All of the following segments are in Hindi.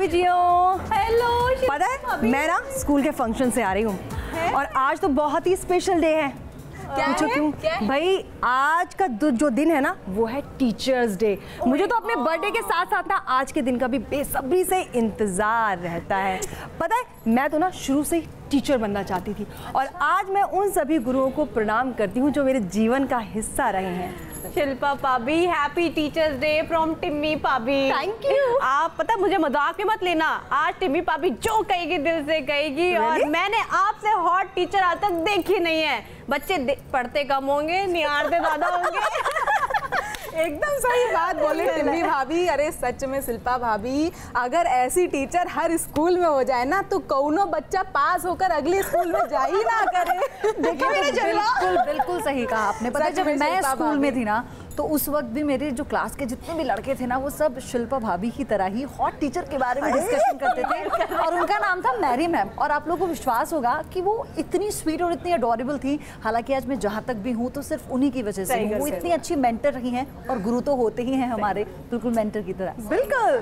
भाभी जी। हेलो। पता है मैं ना स्कूल के फंक्शन से आ रही हूँ और आज तो बहुत ही स्पेशल डे है। पूछो क्यों? भाई आज का जो दिन है ना वो है टीचर्स डे। मुझे तो अपने बर्थडे के साथ साथ ना आज के दिन का भी बेसब्री से इंतजार रहता है। पता है मैं तो ना शुरू से ही टीचर बनना चाहती थी और आज मैं उन सभी गुरुओं को प्रणाम करती हूँ जो मेरे जीवन का हिस्सा रहे हैं। शिल्पा भाभी, happy teachers day from Timmy भाभी। Thank you. आप पता मुझे मजाक में मत लेना, आज टिम्मी भाभी जो कहेगी दिल से कहेगी। really? और मैंने आपसे हॉट टीचर आज तक देखी नहीं है। बच्चे पढ़ते कम होंगे, निहारते ज्यादा होंगे। एकदम सही बात बोले टिम्मी भाभी। अरे सच में शिल्पा भाभी, अगर ऐसी टीचर हर स्कूल में हो जाए ना तो कौनो बच्चा पास होकर अगले स्कूल में जा ही ना करे। देखिए बिल्कुल बिल्कुल सही कहा आपने। पता है जब मैं स्कूल में थी ना तो उस वक्त भी मेरे जो क्लास के जितने भी लड़के थे ना वो सब शिल्पा भाभी की तरह ही हॉट टीचर के बारे में डिस्कशन करते थे और उनका नाम था मैरी मैम। और आप लोगों को विश्वास होगा कि वो इतनी स्वीट और इतनी अडोरेबल थी। हालांकि आज मैं जहाँ तक भी हूँ तो सिर्फ उन्हीं की वजह से वो इतनी अच्छी मेंटर रही हैं और गुरु तो होते ही हैं हमारे, बिल्कुल मेंटर की तरह। बिल्कुल।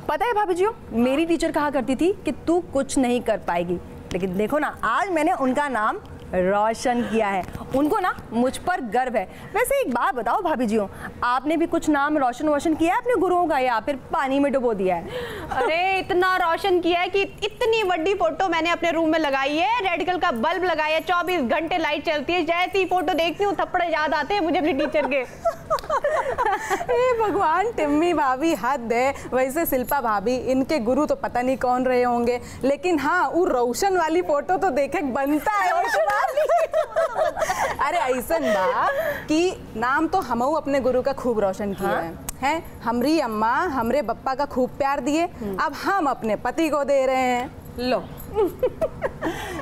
पता है भाभी जी मेरी टीचर कहा करती थी कि तू कुछ नहीं कर पाएगी, लेकिन देखो ना आज मैंने उनका नाम रोशन किया है। उनको ना मुझ पर गर्व है। वैसे एक बात बताओ भाभी जी आपने भी कुछ नाम रोशन किया है अपने गुरुओं का या फिर पानी में डुबो दिया है? अरे इतना रोशन किया है कि इतनी बड़ी फोटो मैंने अपने रूम में लगाई है। रेड कलर का बल्ब लगाया है, 24 घंटे लाइट चलती है। जैसे ही फोटो देखती हूँ थप्पड़ याद आते हैं मुझे अपने टीचर के। भगवान टिम्मी भाभी हद है। वैसे शिल्पा भाभी इनके गुरु तो पता नहीं कौन रहे होंगे, लेकिन हाँ वो रोशन वाली फोटो तो देखे बनता है। अरे ऐसा बा कि नाम तो हम अपने गुरु का खूब रोशन किया है। हमरी अम्मा हमरे बप्पा का खूब प्यार दिए, अब हम अपने पति को दे रहे हैं। लो।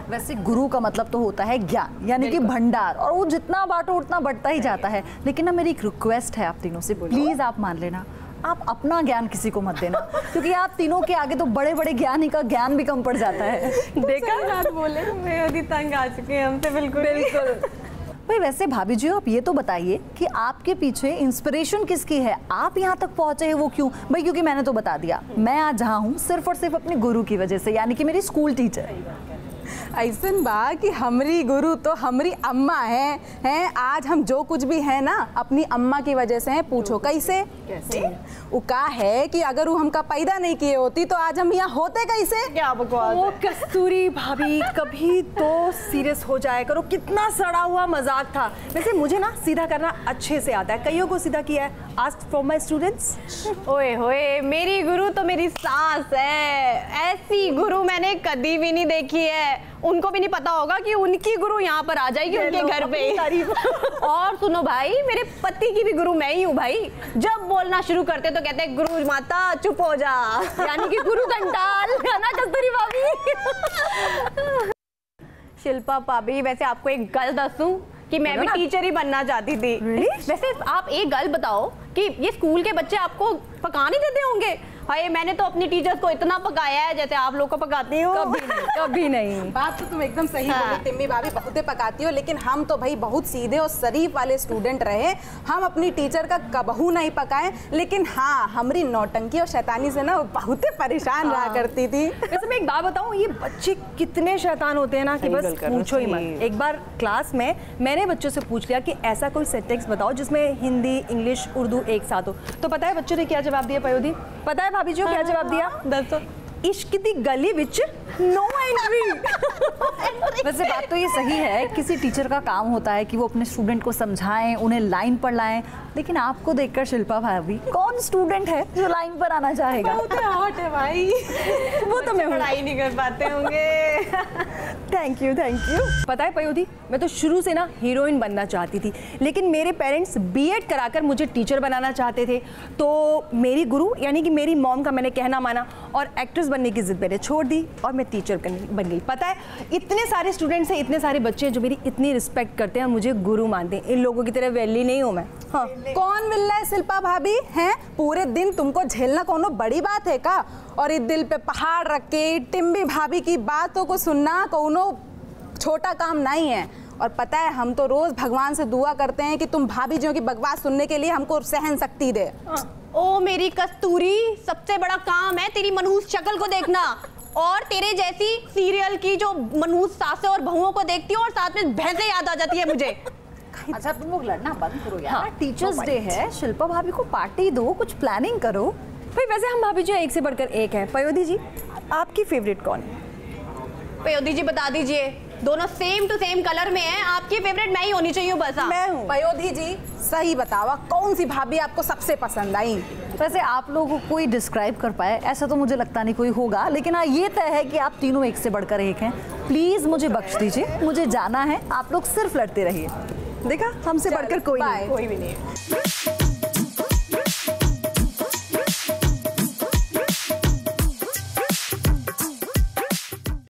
वैसे गुरु का मतलब तो होता है ज्ञान, यानी कि भंडार, और वो जितना बांटो उतना बढ़ता ही जाता है। लेकिन ना मेरी एक रिक्वेस्ट है आप तीनों से, प्लीज आप मान लेना, आप अपना ज्ञान किसी को मत देना क्योंकि आप तीनों के आगे तो बड़े बड़े ज्ञानी का ज्ञान भी कम पड़ जाता है। देखा बात बोले, मैं अभी तंग आ चुके हैं हमसे। बिल्कुल बिल्कुल। भाई वैसे भाभी जी आप ये तो बताइए कि आपके पीछे इंस्पिरेशन किसकी है? आप यहाँ तक पहुँचे हैं वो क्यों? भाई क्योंकि मैंने तो बता दिया, मैं आज जहाँ हूँ सिर्फ और सिर्फ अपने गुरु की वजह से, यानी कि मेरी स्कूल टीचर। ऐसन बा कि हमारी गुरु तो हमारी अम्मा हैं। आज हम जो कुछ भी है ना अपनी अम्मा की वजह से हैं। पूछो कैसे? वो का है कि अगर वो हमका पैदा नहीं किए होती तो आज हम यहाँ होते कैसे? क्या बकवास। वो कस्तूरी भाभी कभी तो सीरियस हो जाया करो, कितना सड़ा हुआ मजाक था। वैसे मुझे ना सीधा करना अच्छे से आता है, कईयों को सीधा किया है। Ask from my students. ओए होए, मेरी गुरु तो मेरी सास है। ऐसी गुरु मैंने कभी भी नहीं देखी है। उनको भी नहीं पता होगा कि उनकी गुरु यहाँ पर आ जाएगी उनके घर पे। और सुनो भाई, मेरे पति की भी गुरु मैं ही हूँ भाई। जब बोलना शुरू करते तो कहते हैं गुरु माता चुप हो जा, यानी कि गुरु घंटाल, है ना कस्तूरी भाभी? शिल्पा भाभी वैसे आपको एक गल दसूं कि मैं भी टीचर ही बनना चाहती थी। वैसे आप एक गल बताओ कि ये स्कूल के बच्चे आपको पका नहीं देते होंगे? भाई मैंने तो अपनी टीचर्स को इतना पकाया है जैसे आप लोग को पकाती हो। कभी नहीं। बात तो तुम एकदम सही बोली टिम्मी भाभी, बहुते पकाती हो, लेकिन हम तो भाई बहुत सीधे और शरीफ वाले स्टूडेंट रहे। हम अपनी टीचर का कबहू नहीं पकाए, लेकिन हाँ हमारी नौटंकी और शैतानी से ना बहुते परेशान रहा करती थी। वैसे मैं एक बात बताऊं, ये बच्चे कितने शैतान होते हैं ना कि बस पूछो ही मत। एक बार क्लास में मैंने बच्चों से पूछ लिया कि ऐसा कोई सेंटेंस बताओ जिसमें हिंदी इंग्लिश उर्दू एक साथ हो, तो पता है बच्चों ने क्या जवाब दिया? पयोधी पता है भाभी जी क्या जवाब दिया? दसो। इश्क दी गली विच नो एंट्री। वैसे बात तो ये सही है, किसी टीचर का काम होता है कि वो अपने स्टूडेंट को समझाएं, उन्हें लाइन पर लाएं, लेकिन आपको देखकर शिल्पा भाभी कौन स्टूडेंट है जो लाइन पर आना चाहेगा? बहुत हॉट है भाई। वो तो मैं पढ़ाई नहीं कर पाते होंगे। Thank you thank you. पता है पयोधी, मैं तो शुरू से ना हीरोइन बनना चाहती थी, लेकिन मेरे पेरेंट्स बीएड कराकर मुझे टीचर बनाना चाहते थे। तो मेरी गुरु यानी कि मेरी मॉम का मैंने कहना माना और एक्ट्रेस बनने की जिद मैंने छोड़ दी और मैं टीचर बन गई। पता है इतने सारे स्टूडेंट्स हैं, इतने सारे बच्चे जो मेरी इतनी रिस्पेक्ट करते हैं और मुझे गुरु मानते हैं। इन लोगों की तरह वैली नहीं हूँ मैं। हाँ। कौन मिल रहा है शिल्पा भाभी? हैं पूरे दिन तुमको झेलना कोनो बड़ी बात है का? और इस दिल पे पहाड़ रख के टिम्मी भाभी की बातों को सुनना कोनो छोटा काम नहीं है। और पता है हम तो रोज भगवान से दुआ करते हैं कि तुम भाभी जियों की बकवास सुनने के लिए हमको सहन शक्ति दे। ओ मेरी कस्तूरी, सबसे बड़ा काम है तेरी मनहूस शक्ल को देखना और तेरे जैसी सीरियल की जो मनहूस सासें और बहुओं को देखती हूँ और साथ में भैंसें याद आ जाती है मुझे। अच्छा तुम लोग लड़ना बंद करो यार। टीचर्स डे है, शिल्पा भाभी को पार्टी दो, कुछ प्लानिंग करो। भाई वैसे हम भाभी जो एक से बढ़कर एक है। पयोधी जी आपकी फेवरेट कौन है? पयोधी जी बता दीजिए, दोनों सेम टू सेम कलर में हैं। आपकी फेवरेट मैं ही होनी चाहिए बस। मैं हूँ। पयोधी जी सही बतावा, कौन सी भाभी आपको सबसे पसंद आई? वैसे आप लोगों को कोई डिस्क्राइब कर पाए ऐसा तो मुझे लगता नहीं कोई होगा, लेकिन हाँ ये तय है कि आप तीनों एक से बढ़कर एक हैं। प्लीज मुझे बख्श दीजिए, मुझे जाना है। आप लोग सिर्फ लड़ते रहिए। देखा, हमसे बढ़कर कोई नहीं। कोई भी नहीं है।